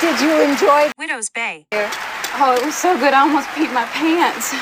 Did you enjoy Widow's Bay? Oh, it was so good I almost peed my pants.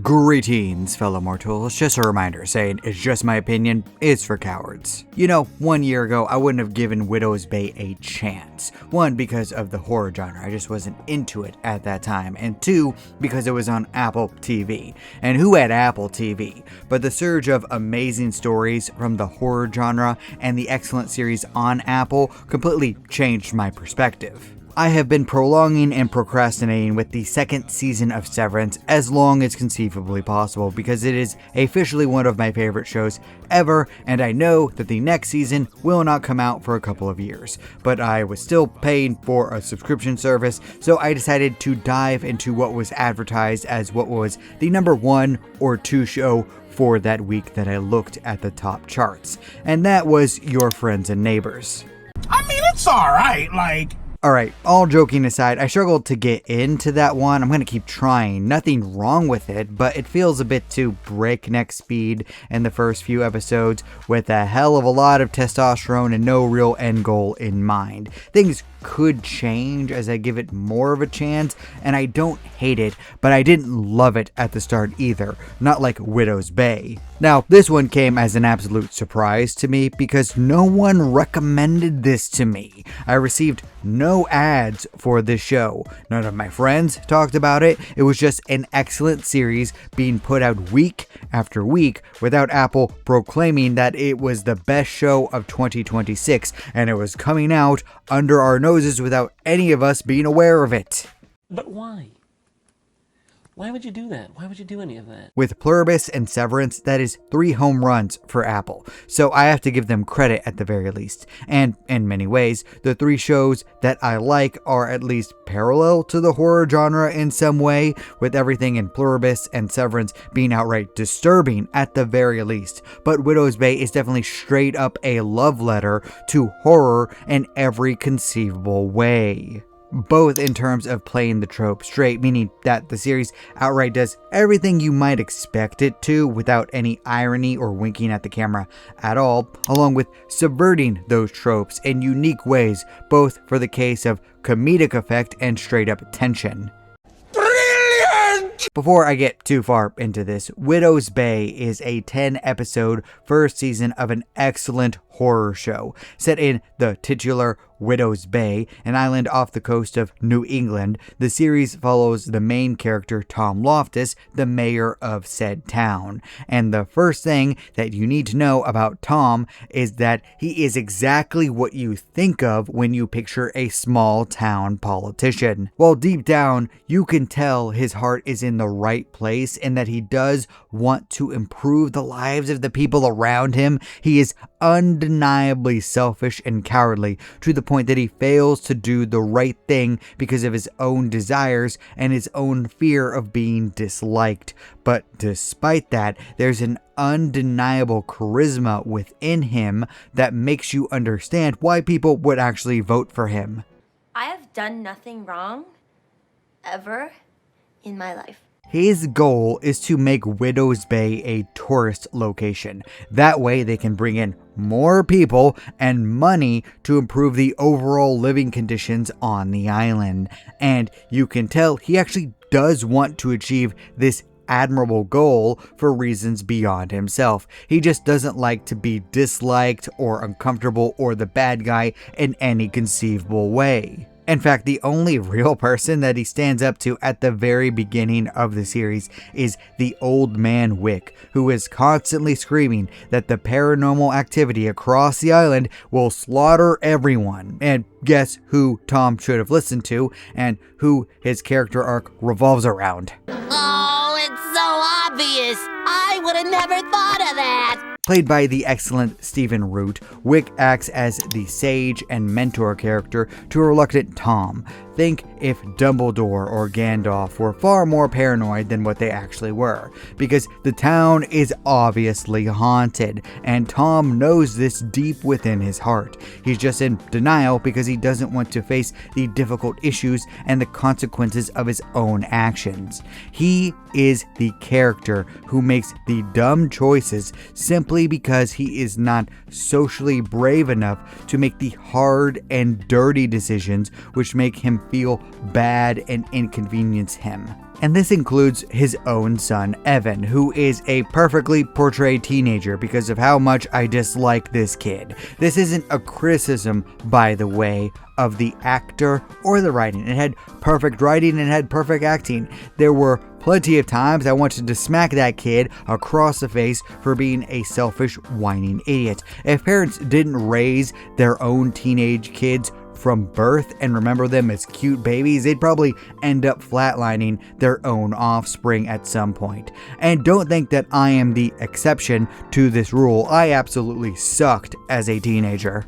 Greetings, fellow mortals. Just a reminder, saying it's just my opinion is for cowards. You know, 1 year ago, I wouldn't have given Widow's Bay a chance. One, because of the horror genre, I just wasn't into it at that time. And two, because it was on Apple TV. And who had Apple TV? But the surge of amazing stories from the horror genre and the excellent series on Apple completely changed my perspective. I have been prolonging and procrastinating with the second season of Severance as long as conceivably possible because it is officially one of my favorite shows ever, and I know that the next season will not come out for a couple of years. But I was still paying for a subscription service, so I decided to dive into what was advertised as what was the number 1 or 2 show for that week that I looked at the top charts, and that was Your Friends and Neighbors. I mean, it's alright, like... Alright, all joking aside, I struggled to get into that one. I'm going to keep trying. Nothing wrong with it, but it feels a bit too breakneck speed in the first few episodes with a hell of a lot of testosterone and no real end goal in mind. Things could change as I give it more of a chance, and I don't hate it, but I didn't love it at the start either, not like Widow's Bay. Now, this one came as an absolute surprise to me because no one recommended this to me. I received no ads for this show. None of my friends talked about it. It was just an excellent series being put out week after week without Apple proclaiming that it was the best show of 2026, and it was coming out under our noses without any of us being aware of it. But why? Why would you do that? Why would you do any of that? With Pluribus and Severance, that is 3 home runs for Apple, so I have to give them credit at the very least. And in many ways, the 3 shows that I like are at least parallel to the horror genre in some way, with everything in Pluribus and Severance being outright disturbing at the very least. But Widow's Bay is definitely straight up a love letter to horror in every conceivable way. Both in terms of playing the trope straight, meaning that the series outright does everything you might expect it to without any irony or winking at the camera at all, along with subverting those tropes in unique ways, both for the case of comedic effect and straight up tension. Before I get too far into this, Widow's Bay is a 10-episode first season of an excellent horror show set in the titular Widow's Bay, an island off the coast of New England. The series follows the main character, Tom Loftus, the mayor of said town. And the first thing that you need to know about Tom is that he is exactly what you think of when you picture a small town politician. While deep down, you can tell his heart is in the right place and that he does want to improve the lives of the people around him, he is undeniably selfish and cowardly to the point that he fails to do the right thing because of his own desires and his own fear of being disliked. But despite that, there's an undeniable charisma within him that makes you understand why people would actually vote for him. I have done nothing wrong ever in my life. His goal is to make Widow's Bay a tourist location. That way they can bring in more people and money to improve the overall living conditions on the island. And you can tell he actually does want to achieve this admirable goal for reasons beyond himself. He just doesn't like to be disliked or uncomfortable or the bad guy in any conceivable way. In fact, the only real person that he stands up to at the very beginning of the series is the old man Wick, who is constantly screaming that the paranormal activity across the island will slaughter everyone. And guess who Tom should have listened to and who his character arc revolves around? Oh, it's so obvious. I would have never thought of that. Played by the excellent Stephen Root, Wick acts as the sage and mentor character to a reluctant Tom. think if Dumbledore or Gandalf were far more paranoid than what they actually were, because the town is obviously haunted, and Tom knows this deep within his heart. He's just in denial because he doesn't want to face the difficult issues and the consequences of his own actions. He is the character who makes the dumb choices simply because he is not socially brave enough to make the hard and dirty decisions which make him feel bad and inconvenience him. And this includes his own son, Evan, who is a perfectly portrayed teenager because of how much I dislike this kid. This isn't a criticism, by the way, of the actor or the writing. It had perfect writing and had perfect acting. There were plenty of times I wanted to smack that kid across the face for being a selfish, whining idiot. If parents didn't raise their own teenage kids from birth and remember them as cute babies, they'd probably end up flatlining their own offspring at some point. And don't think that I am the exception to this rule. I absolutely sucked as a teenager.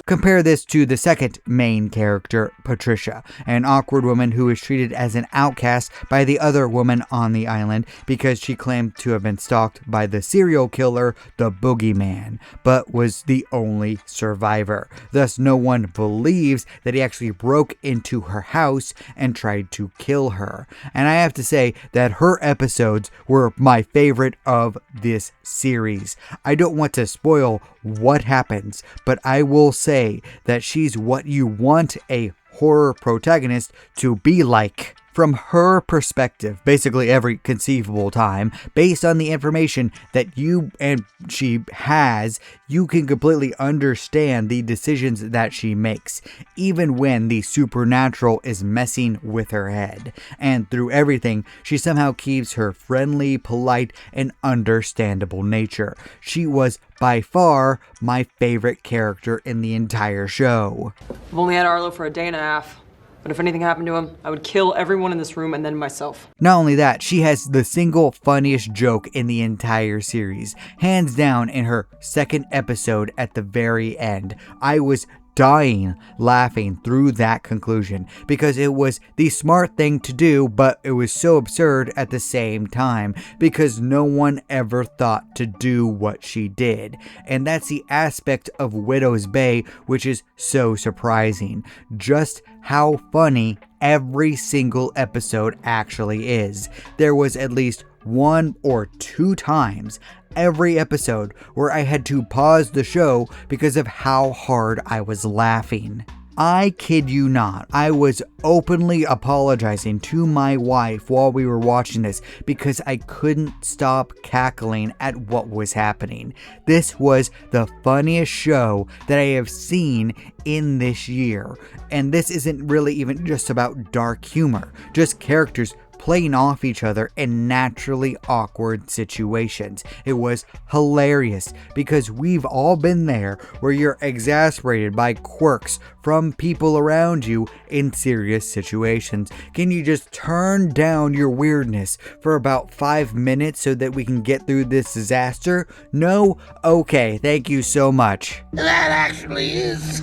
Compare this to the second main character, Patricia, an awkward woman who is treated as an outcast by the other woman on the island because she claimed to have been stalked by the serial killer, the Boogeyman, but was the only survivor. Thus, no one believes that he actually broke into her house and tried to kill her. And I have to say that her episodes were my favorite of this series. I don't want to spoil what happens, but I will say that she's what you want a horror protagonist to be like. From her perspective, basically every conceivable time, based on the information that you and she has, you can completely understand the decisions that she makes, even when the supernatural is messing with her head. And through everything, she somehow keeps her friendly, polite, and understandable nature. She was by far my favorite character in the entire show. I've only had Arlo for a day and a half. But if anything happened to him, I would kill everyone in this room and then myself. Not only that, she has the single funniest joke in the entire series. Hands down in her second episode at the very end. I was dying laughing through that conclusion because it was the smart thing to do, but it was so absurd at the same time because no one ever thought to do what she did. And that's the aspect of Widow's Bay which is so surprising. Just how funny every single episode actually is. There was at least 1 or 2 times every episode where I had to pause the show because of how hard I was laughing. I kid you not, I was openly apologizing to my wife while we were watching this because I couldn't stop cackling at what was happening. This was the funniest show that I have seen in this year. And this isn't really even just about dark humor, just characters playing off each other in naturally awkward situations. It was hilarious because we've all been there where you're exasperated by quirks from people around you in serious situations. Can you just turn down your weirdness for about 5 minutes so that we can get through this disaster? No? Okay, thank you so much. That actually is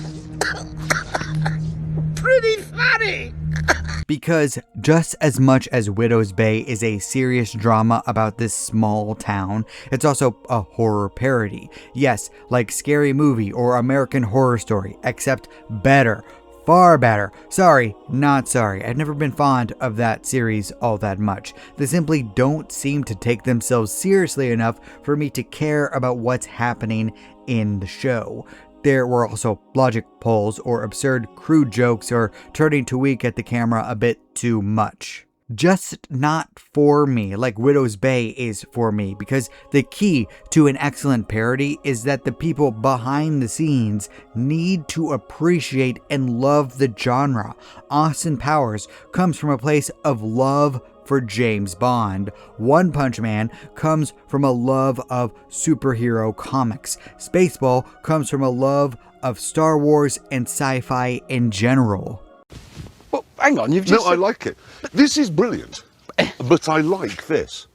pretty funny. Because just as much as Widow's Bay is a serious drama about this small town, it's also a horror parody. Yes, like Scary Movie or American Horror Story, except better. Far better. Sorry, not sorry. I've never been fond of that series all that much. They simply don't seem to take themselves seriously enough for me to care about what's happening in the show. There were also logic pulls or absurd crude jokes or turning to weak at the camera a bit too much. Just not for me, like Widow's Bay is for me, because the key to an excellent parody is that the people behind the scenes need to appreciate and love the genre. Austin Powers comes from a place of love for James Bond. One Punch Man comes from a love of superhero comics. Spaceball comes from a love of Star Wars and sci-fi in general. Well, hang on, you've just... No, I like it. This is brilliant, but I like this.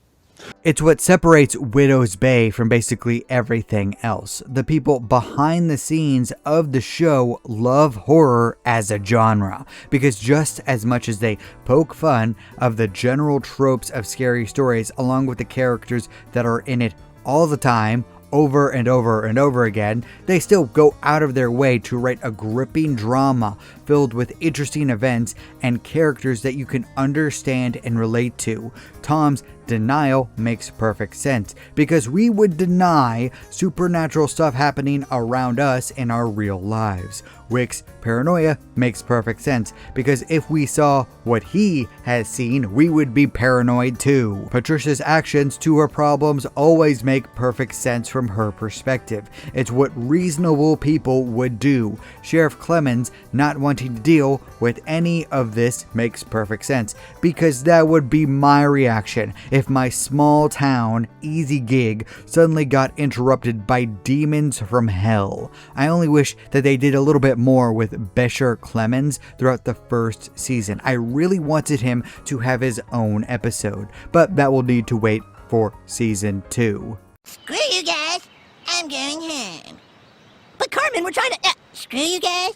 It's what separates Widow's Bay from basically everything else. The people behind the scenes of the show love horror as a genre, because just as much as they poke fun of the general tropes of scary stories along with the characters that are in it all the time, over and over and over again, they still go out of their way to write a gripping drama filled with interesting events and characters that you can understand and relate to. Tom's denial makes perfect sense, because we would deny supernatural stuff happening around us in our real lives. Wick's paranoia makes perfect sense, because if we saw what he has seen, we would be paranoid too. Patricia's actions to her problems always make perfect sense from her perspective. It's what reasonable people would do. Sheriff Clemens not wanting to deal with any of this makes perfect sense, because that would be my reaction if my small town, easy gig suddenly got interrupted by demons from hell. I only wish that they did a little bit more with Besher Clemens throughout the first season. I really wanted him to have his own episode, but that will need to wait for season 2. Screw you guys. I'm going home. But Carmen, we're trying to... screw you guys.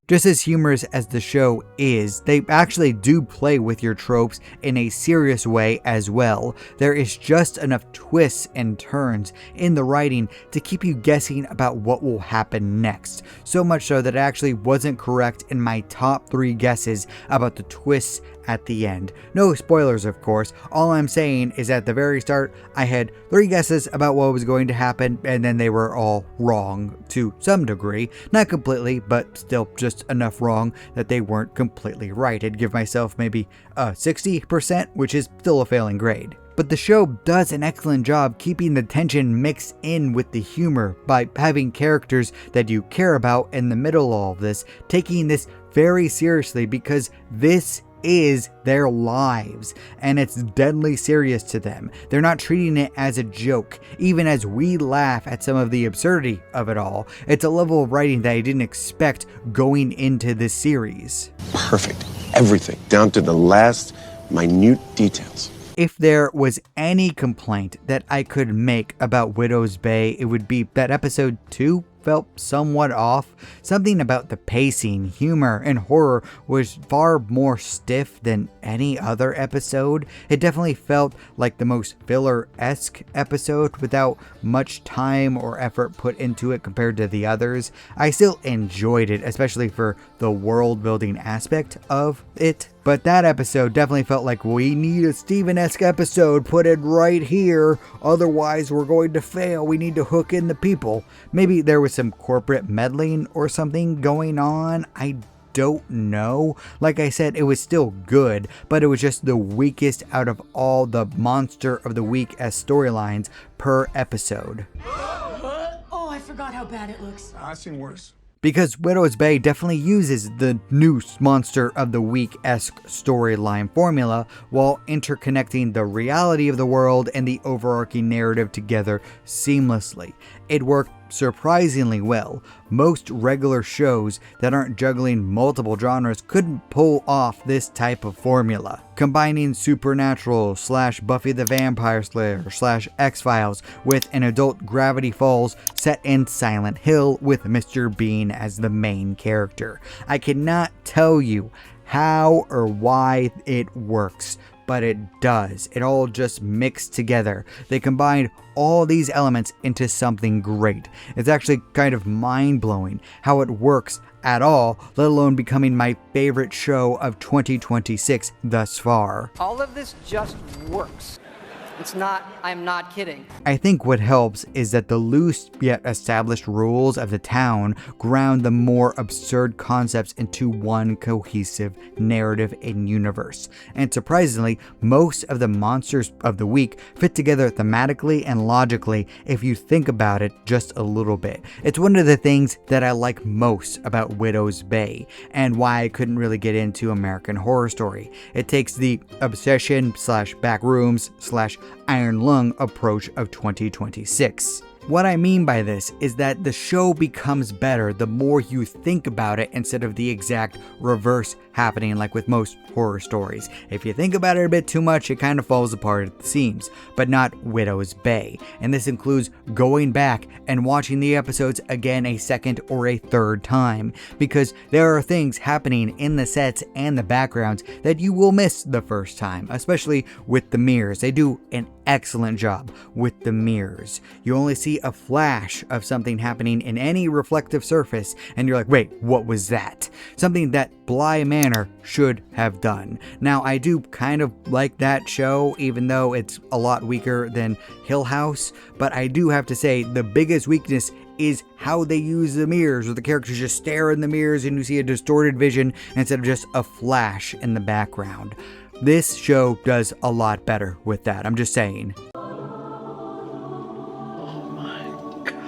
Just as humorous as the show is, they actually do play with your tropes in a serious way as well. There is just enough twists and turns in the writing to keep you guessing about what will happen next. So much so that it actually wasn't correct in my top 3 guesses about the twists at the end. No spoilers, of course. All I'm saying is at the very start, I had 3 guesses about what was going to happen, and then they were all wrong to some degree. Not completely, but still just enough wrong that they weren't completely right. I'd give myself maybe a 60%, which is still a failing grade. But the show does an excellent job keeping the tension mixed in with the humor by having characters that you care about in the middle of all of this, taking this very seriously, because this is their lives and it's deadly serious to them. They're not treating it as a joke, even as we laugh at some of the absurdity of it all. It's a level of writing that I didn't expect going into this series. Perfect. Everything, down to the last minute details. If there was any complaint that I could make about Widow's Bay, it would be that episode 2 felt somewhat off. Something about the pacing, humor, and horror was far more stiff than any other episode. It definitely felt like the most filler-esque episode without much time or effort put into it compared to the others. I still enjoyed it, especially for the world-building aspect of it. But that episode definitely felt like we need a Steven-esque episode put it right here. Otherwise, we're going to fail. We need to hook in the people. Maybe there was some corporate meddling or something going on. I don't know. Like I said, it was still good, but it was just the weakest out of all the Monster of the Week-esque storylines per episode. Oh, I forgot how bad it looks. I've seen worse. Because Widow's Bay definitely uses the new Monster of the Week-esque storyline formula while interconnecting the reality of the world and the overarching narrative together seamlessly. It worked surprisingly well. Most regular shows that aren't juggling multiple genres couldn't pull off this type of formula. Combining Supernatural / Buffy the Vampire Slayer / X-Files with an adult Gravity Falls set in Silent Hill with Mr. Bean as the main character. I cannot tell you how or why it works, but it does. It all just mixed together. They combined all these elements into something great. It's actually kind of mind-blowing how it works at all, let alone becoming my favorite show of 2026 thus far. All of this just works. It's not, I'm not kidding. I think what helps is that the loose yet established rules of the town ground the more absurd concepts into one cohesive narrative and universe. And surprisingly, most of the monsters of the week fit together thematically and logically if you think about it just a little bit. It's one of the things that I like most about Widow's Bay and why I couldn't really get into American Horror Story. It takes the obsession / backrooms / Iron Lung approach of 2026. What I mean by this is that the show becomes better the more you think about it instead of the exact reverse happening like with most horror stories. If you think about it a bit too much, it kind of falls apart at the seams, but not Widow's Bay. And this includes going back and watching the episodes again a second or a third time, because there are things happening in the sets and the backgrounds that you will miss the first time, especially with the mirrors. They do an excellent job with the mirrors. You only see a flash of something happening in any reflective surface, and you're like, wait, what was that? Something that Bly Manor should have done. Now, I do kind of like that show, even though it's a lot weaker than Hill House, but I do have to say the biggest weakness is how they use the mirrors, where the characters just stare in the mirrors and you see a distorted vision instead of just a flash in the background. This show does a lot better with that, I'm just saying. Oh my God.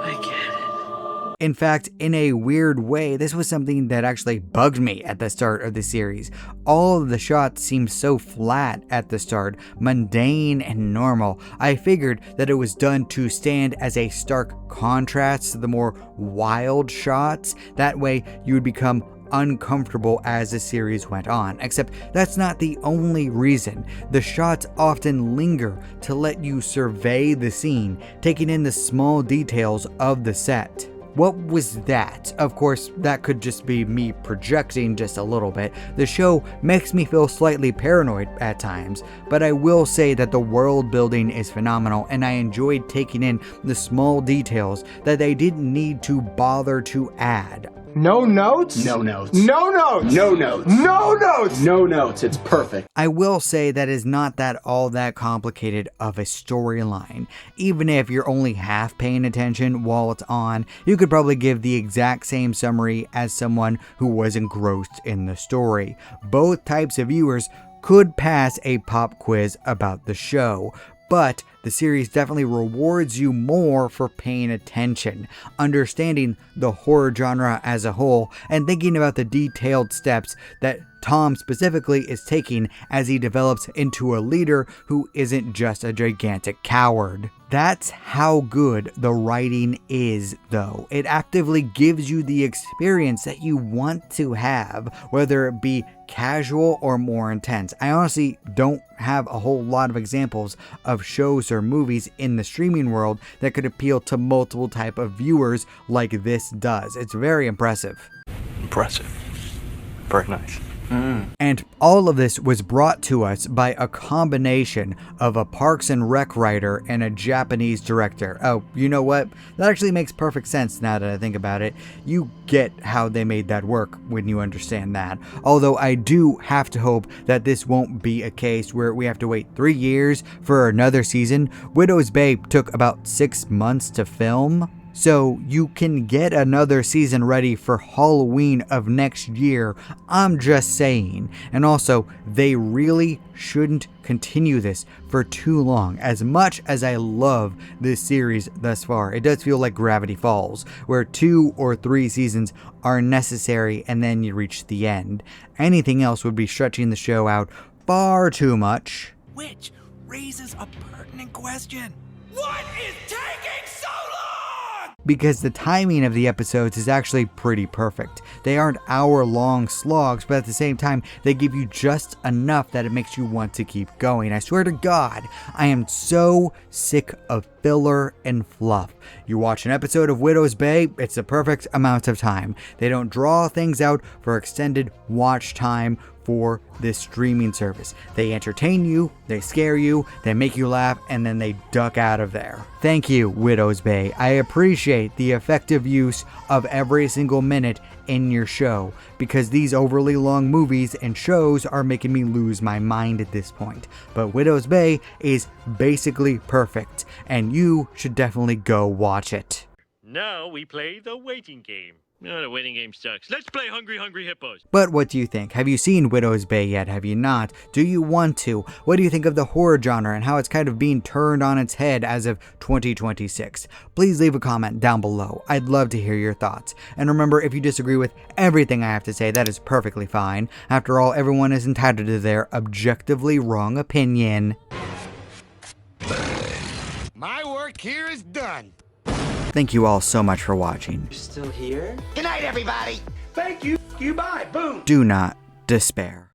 I get it. In fact, in a weird way, this was something that actually bugged me at the start of the series. All of the shots seemed so flat at the start, mundane and normal. I figured that it was done to stand as a stark contrast to the more wild shots. That way, you would become uncomfortable as the series went on, except that's not the only reason. The shots often linger to let you survey the scene, taking in the small details of the set. What was that? Of course, that could just be me projecting just a little bit. The show makes me feel slightly paranoid at times, but I will say that the world building is phenomenal, and I enjoyed taking in the small details that they didn't need to bother to add. No notes? No notes. No notes! No notes. No notes! No notes. It's perfect. I will say that is not that all that complicated of a storyline. Even if you're only half paying attention while it's on, you could probably give the exact same summary as someone who was engrossed in the story. Both types of viewers could pass a pop quiz about the show, but the series definitely rewards you more for paying attention, understanding the horror genre as a whole, and thinking about the detailed steps that Tom specifically is taking as he develops into a leader who isn't just a gigantic coward. That's how good the writing is, though. It actively gives you the experience that you want to have, whether it be casual or more intense. I honestly don't have a whole lot of examples of shows or movies in the streaming world that could appeal to multiple type of viewers like this does. It's very impressive. Impressive. Very nice. And all of this was brought to us by a combination of a Parks and Rec writer and a Japanese director. Oh, you know what? That actually makes perfect sense now that I think about it. You get how they made that work when you understand that. Although I do have to hope that this won't be a case where we have to wait 3 years for another season. Widow's Bay took about 6 months to film. So you can get another season ready for Halloween of next year. I'm just saying. And also, they really shouldn't continue this for too long. As much as I love this series thus far, it does feel like Gravity Falls, where 2 or 3 seasons are necessary and then you reach the end. Anything else would be stretching the show out far too much. Which raises a pertinent question. What is taking so long? Because the timing of the episodes is actually pretty perfect. They aren't hour-long slogs, but at the same time, they give you just enough that it makes you want to keep going. I swear to God, I am so sick of filler and fluff. You watch an episode of Widow's Bay, it's the perfect amount of time. They don't draw things out for extended watch time for this streaming service. They entertain you, they scare you, they make you laugh, and then they duck out of there. Thank you, Widow's Bay. I appreciate the effective use of every single minute in your show, because these overly long movies and shows are making me lose my mind at this point. But Widow's Bay is basically perfect, and you should definitely go watch it. Now we play the waiting game. No, the waiting game sucks. Let's play Hungry Hungry Hippos. But what do you think? Have you seen Widow's Bay yet? Have you not? Do you want to? What do you think of the horror genre and how it's kind of being turned on its head as of 2026? Please leave a comment down below. I'd love to hear your thoughts. And remember, if you disagree with everything I have to say, that is perfectly fine. After all, everyone is entitled to their objectively wrong opinion. work here is done. Thank you all so much for watching. You're still here? Good night, everybody. Thank you. You bye. Boom. Do not despair.